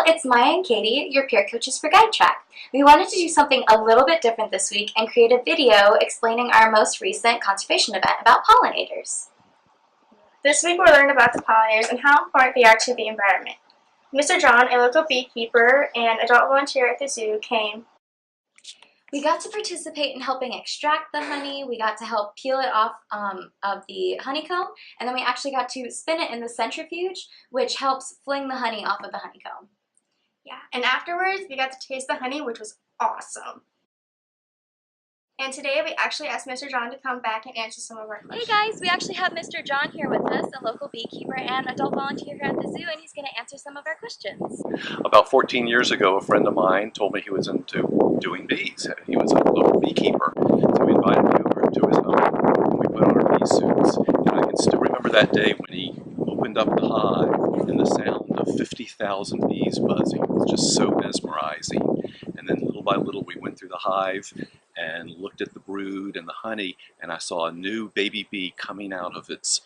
Well, it's Miah and Katie, your peer coaches for Guide Track. We wanted to do something a little bit different this week and create a video explaining our most recent conservation event about pollinators. This week we'll learn about the pollinators and how important they are to the environment. Mr. John, a local beekeeper and adult volunteer at the zoo, came. We got to participate in helping extract the honey, we got to help peel it off of the honeycomb, and then we actually got to spin it in the centrifuge, which helps fling the honey off of the honeycomb. Yeah, and afterwards we got to taste the honey, which was awesome. And today we actually asked Mr. John to come back and answer some of our questions. Hey guys, we actually have Mr. John here with us, a local beekeeper and adult volunteer here at the zoo, and he's going to answer some of our questions. About 14 years ago, a friend of mine told me he was into doing bees. He was a local beekeeper, so we invited me over to his home, and we put on our bee suits. And I can still remember that day when he opened up the hive and the sound of 50,000 bees buzzing. It was just so mesmerizing. And then little by little we went through the hive and looked at the brood and the honey, and I saw a new baby bee coming out of its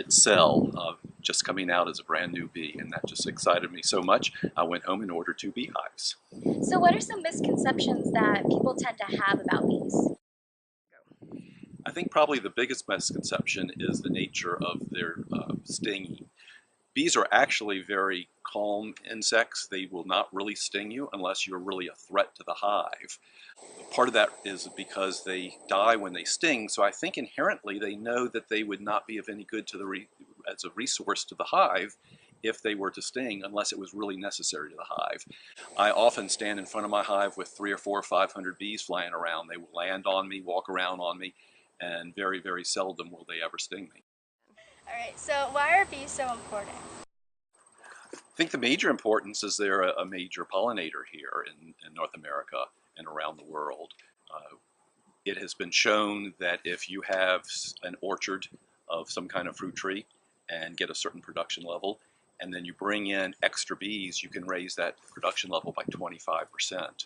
cell, just coming out as a brand new bee, and that just excited me so much. I went home and ordered 2 beehives. So what are some misconceptions that people tend to have about bees? I think probably the biggest misconception is the nature of their stinging. Bees are actually very calm insects. They will not really sting you unless you're really a threat to the hive. Part of that is because they die when they sting, so I think inherently they know that they would not be of any good to as a resource to the hive if they were to sting, unless it was really necessary to the hive. I often stand in front of my hive with 300 or 400 or 500 bees flying around. They will land on me, walk around on me, and very, very seldom will they ever sting me. Alright, so why are bees so important? I think the major importance is they're a major pollinator here in North America and around the world. It has been shown that if you have an orchard of some kind of fruit tree and get a certain production level, and then you bring in extra bees, you can raise that production level by 25%.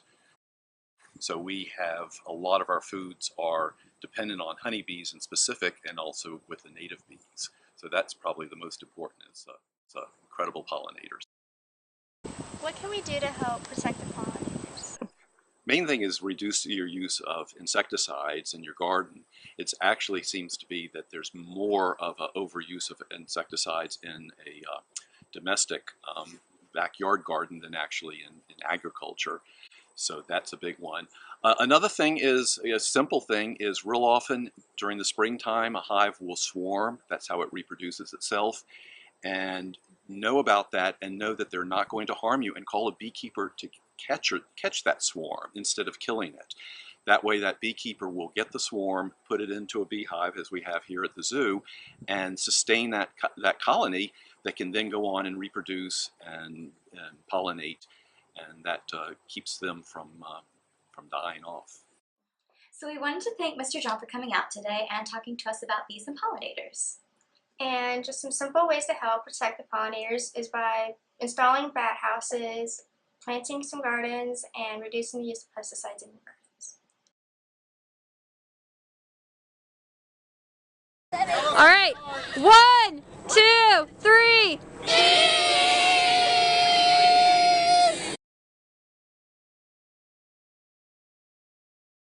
So we have a lot of our foods are dependent on honeybees in specific, and also with the native bees. So that's probably the most important, is incredible pollinators. What can we do to help protect the pollinators? Main thing is reduce your use of insecticides in your garden. It actually seems to be that there's more of an overuse of insecticides in a domestic backyard garden than actually in agriculture. So that's a big one. Another thing is, a simple thing is, real often during the springtime a hive will swarm. That's how it reproduces itself. And know about that and know that they're not going to harm you, and call a beekeeper to catch that swarm instead of killing it. That way that beekeeper will get the swarm, put it into a beehive as we have here at the zoo, and sustain that colony that can then go on and reproduce and pollinate, and that keeps them from dying off. So we wanted to thank Mr. John for coming out today and talking to us about bees and pollinators. And just some simple ways to help protect the pollinators is by installing bat houses, planting some gardens, and reducing the use of pesticides in your gardens. All right, 1, 2, 3.